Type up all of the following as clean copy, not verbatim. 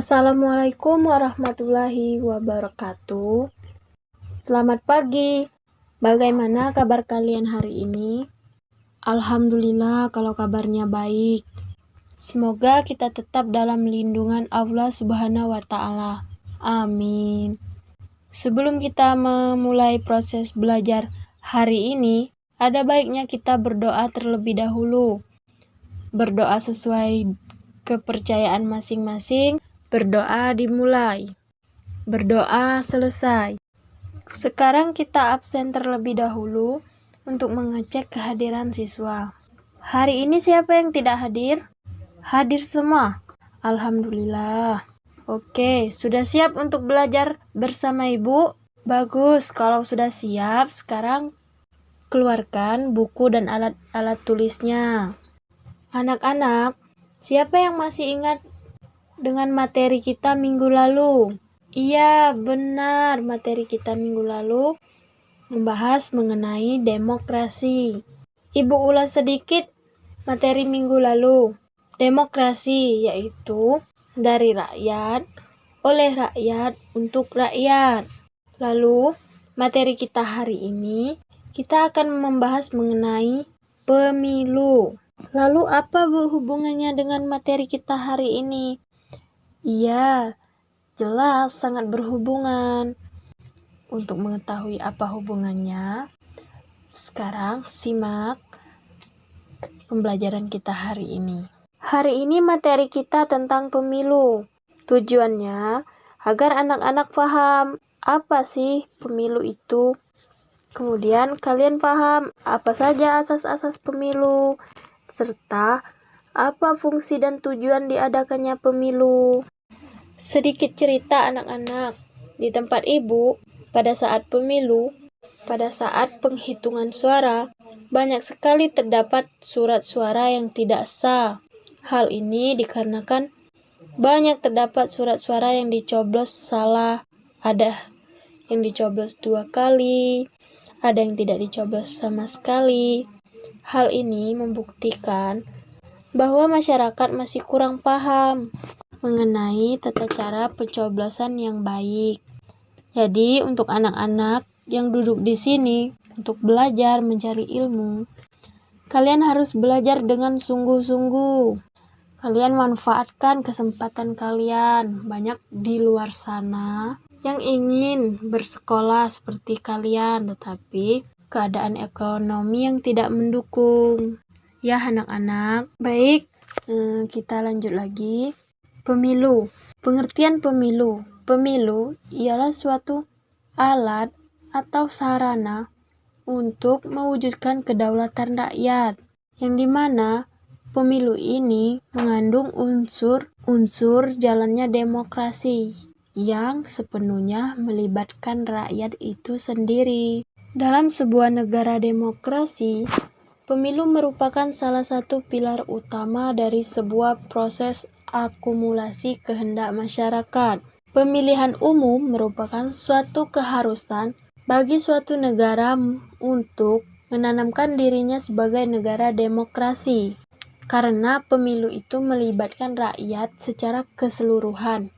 Assalamualaikum warahmatullahi wabarakatuh. Selamat pagi. Bagaimana kabar kalian hari ini? Alhamdulillah kalau kabarnya baik. Semoga kita tetap dalam lindungan Allah Subhanahu wa Ta'ala. Amin. Sebelum kita memulai proses belajar hari ini, ada baiknya kita berdoa terlebih dahulu. Berdoa sesuai kepercayaan masing-masing. Berdoa dimulai. Berdoa selesai. Sekarang kita absen terlebih dahulu untuk mengecek kehadiran siswa. Hari ini siapa yang tidak hadir? Hadir semua. Alhamdulillah. Oke, sudah siap untuk belajar bersama Ibu? Bagus, kalau sudah siap, sekarang keluarkan buku dan alat tulisnya. Anak-anak, siapa yang masih ingat dengan materi kita minggu lalu? Iya, benar. Materi kita minggu lalu membahas mengenai demokrasi. Ibu ulas sedikit materi minggu lalu. Demokrasi yaitu dari rakyat, oleh rakyat, untuk rakyat. Lalu, materi kita hari ini, kita akan membahas mengenai pemilu. Lalu apa hubungannya dengan materi kita hari ini? Iya, jelas sangat berhubungan. Untuk mengetahui apa hubungannya, sekarang simak pembelajaran kita hari ini. Hari ini materi kita tentang pemilu. Tujuannya agar anak-anak paham apa sih pemilu itu. Kemudian kalian paham apa saja asas-asas pemilu, serta apa fungsi dan tujuan diadakannya pemilu. Sedikit cerita anak-anak, di tempat ibu, pada saat pemilu, pada saat penghitungan suara, banyak sekali terdapat surat suara yang tidak sah. Hal ini dikarenakan banyak terdapat surat suara yang dicoblos salah, ada yang dicoblos 2 kali, ada yang tidak dicoblos sama sekali. Hal ini membuktikan bahwa masyarakat masih kurang paham mengenai tata cara pencoblosan yang baik. Jadi, untuk anak-anak yang duduk di sini untuk belajar mencari ilmu, kalian harus belajar dengan sungguh-sungguh. Kalian manfaatkan kesempatan kalian. Banyak di luar sana yang ingin bersekolah seperti kalian, tetapi keadaan ekonomi yang tidak mendukung. Ya anak-anak, baik, kita lanjut lagi. Pemilu. Pengertian pemilu. Pemilu ialah suatu alat atau sarana untuk mewujudkan kedaulatan rakyat, yang dimana pemilu ini mengandung unsur jalannya demokrasi yang sepenuhnya melibatkan rakyat itu sendiri. Dalam sebuah negara demokrasi, pemilu merupakan salah satu pilar utama dari sebuah proses akumulasi kehendak masyarakat. Pemilihan umum merupakan suatu keharusan bagi suatu negara untuk menanamkan dirinya sebagai negara demokrasi, karena pemilu itu melibatkan rakyat secara keseluruhan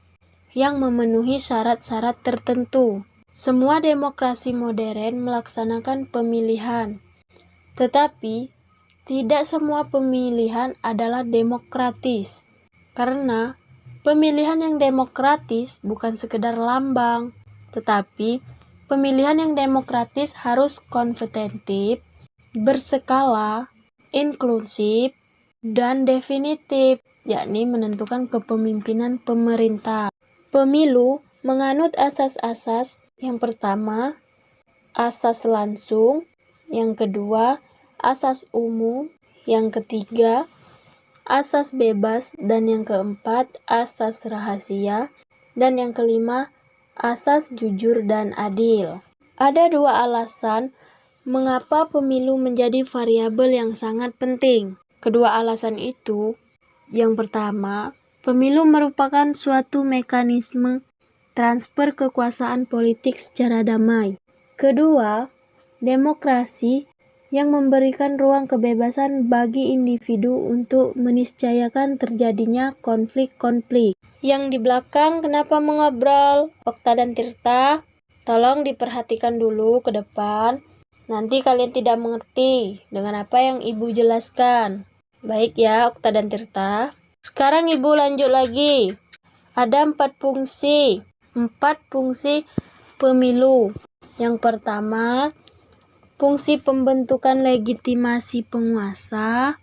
yang memenuhi syarat-syarat tertentu. Semua demokrasi modern melaksanakan pemilihan, tetapi tidak semua pemilihan adalah demokratis, karena pemilihan yang demokratis bukan sekedar lambang, tetapi pemilihan yang demokratis harus kompetitif, berskala, inklusif, dan definitif, yakni menentukan kepemimpinan pemerintah. Pemilu menganut asas-asas. Yang pertama, asas langsung. Yang kedua, asas umum. Yang ketiga, asas bebas. Dan yang keempat, asas rahasia. Dan yang kelima, asas jujur dan adil. Ada 2 alasan mengapa pemilu menjadi variabel yang sangat penting. Kedua alasan itu, yang pertama, pemilu merupakan suatu mekanisme transfer kekuasaan politik secara damai. Kedua, demokrasi yang memberikan ruang kebebasan bagi individu untuk meniscayakan terjadinya konflik-konflik. Yang di belakang kenapa mengobrol? Okta dan Tirta, tolong diperhatikan dulu ke depan. Nanti kalian tidak mengerti dengan apa yang Ibu jelaskan. Baik ya, Okta dan Tirta. Sekarang Ibu lanjut lagi. Ada 4 fungsi. 4 fungsi pemilu. Yang pertama, fungsi pembentukan legitimasi penguasa.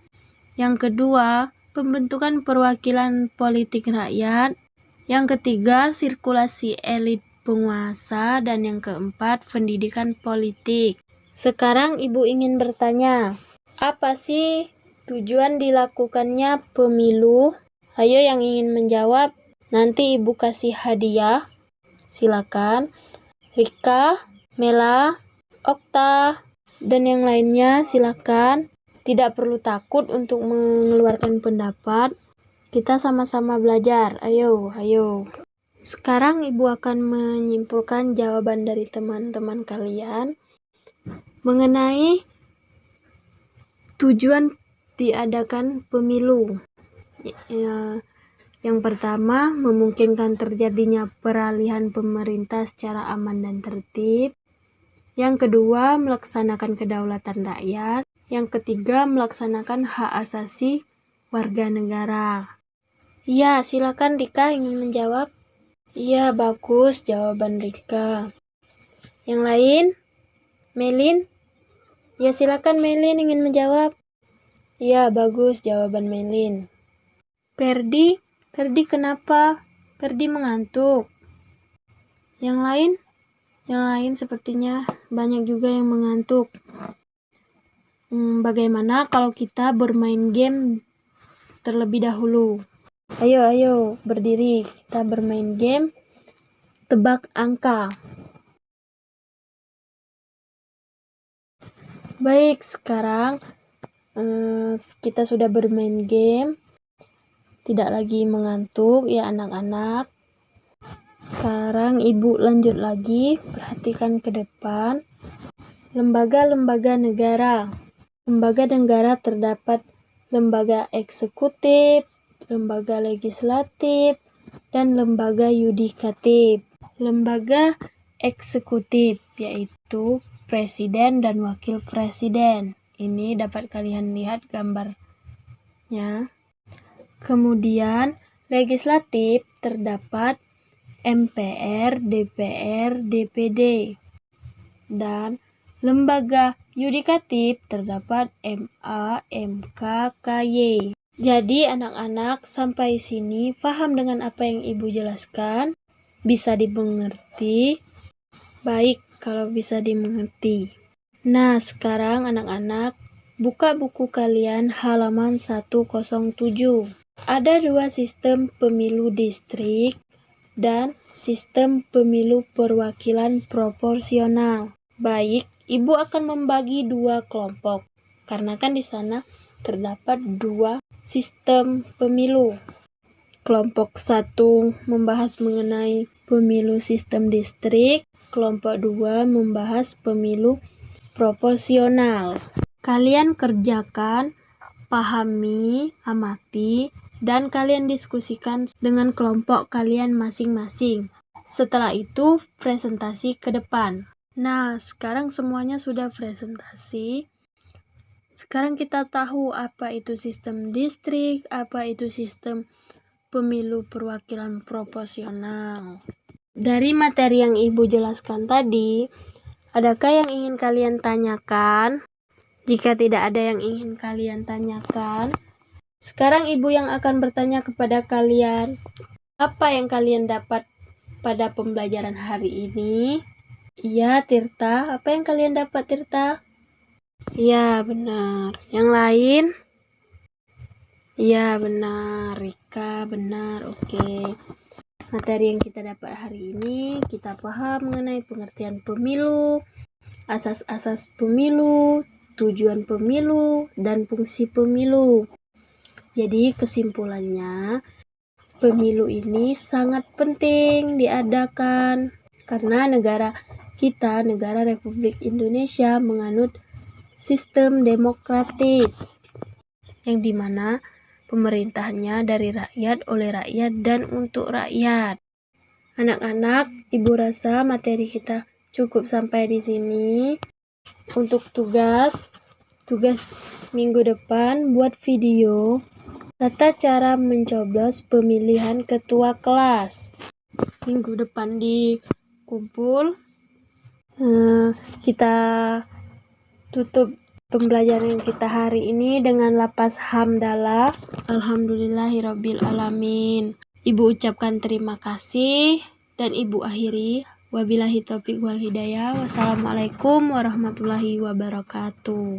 Yang kedua, pembentukan perwakilan politik rakyat. Yang ketiga, sirkulasi elit penguasa. Dan yang keempat, pendidikan politik. Sekarang Ibu ingin bertanya, apa sih tujuan dilakukannya pemilu? Ayo yang ingin menjawab, nanti Ibu kasih hadiah. Silakan. Rika, Mela, Okta, dan yang lainnya silakan. Tidak perlu takut untuk mengeluarkan pendapat. Kita sama-sama belajar. Ayo. Sekarang Ibu akan menyimpulkan jawaban dari teman-teman kalian mengenai tujuan diadakan pemilu. Yang pertama, memungkinkan terjadinya peralihan pemerintah secara aman dan tertib. Yang kedua, melaksanakan kedaulatan rakyat. Yang ketiga, melaksanakan hak asasi warga negara. Iya, silakan Rika ingin menjawab. Iya, bagus jawaban Rika. Yang lain? Melin? Ya, silakan Melin ingin menjawab. Iya, bagus jawaban Melin. Ferdi kenapa? Ferdi mengantuk. Yang lain? Yang lain sepertinya banyak juga yang mengantuk. Bagaimana kalau kita bermain game terlebih dahulu? Ayo, berdiri. Kita bermain game tebak angka. Baik, sekarang kita sudah bermain game. Tidak lagi mengantuk ya anak-anak. Sekarang Ibu lanjut lagi, perhatikan ke depan. Lembaga-lembaga negara. Lembaga negara terdapat lembaga eksekutif, lembaga legislatif, dan lembaga yudikatif. Lembaga eksekutif yaitu presiden dan wakil presiden. Ini dapat kalian lihat gambarnya. Kemudian legislatif terdapat MPR, DPR, DPD. Dan lembaga yudikatif terdapat MA, MK, KY. Jadi anak-anak sampai sini paham dengan apa yang Ibu jelaskan? Bisa dimengerti? Baik, kalau bisa dimengerti. Nah, sekarang anak-anak buka buku kalian halaman 107. Ada 2 sistem pemilu distrik dan sistem pemilu perwakilan proporsional. Baik, Ibu akan membagi 2 kelompok karena kan di sana terdapat 2 sistem pemilu. Kelompok 1 membahas mengenai pemilu sistem distrik, kelompok 2 membahas pemilu proporsional. Kalian kerjakan, pahami, amati, dan kalian diskusikan dengan kelompok kalian masing-masing. Setelah itu, presentasi ke depan. Nah, sekarang semuanya sudah presentasi. Sekarang kita tahu apa itu sistem distrik, apa itu sistem pemilu perwakilan proporsional. Dari materi yang Ibu jelaskan tadi, adakah yang ingin kalian tanyakan? Jika tidak ada yang ingin kalian tanyakan, sekarang Ibu yang akan bertanya kepada kalian, apa yang kalian dapat pada pembelajaran hari ini? Iya, Tirta. Apa yang kalian dapat, Tirta? Iya, benar. Yang lain? Iya, benar. Rika, benar. Oke. Materi yang kita dapat hari ini, kita paham mengenai pengertian pemilu, asas-asas pemilu, tujuan pemilu, dan fungsi pemilu. Jadi kesimpulannya, pemilu ini sangat penting diadakan karena negara kita, negara Republik Indonesia, menganut sistem demokratis, yang dimana pemerintahnya dari rakyat, oleh rakyat, dan untuk rakyat. Anak-anak, Ibu rasa materi kita cukup sampai di sini. Untuk tugas minggu depan buat video tata cara mencoblos pemilihan ketua kelas. Minggu depan dikumpul. Kita tutup pembelajaran kita hari ini dengan lafaz hamdalah. Alhamdulillahirabbil alamin. Ibu ucapkan terima kasih dan Ibu akhiri. Wabillahi taufiq wal hidayah. Wassalamualaikum warahmatullahi wabarakatuh.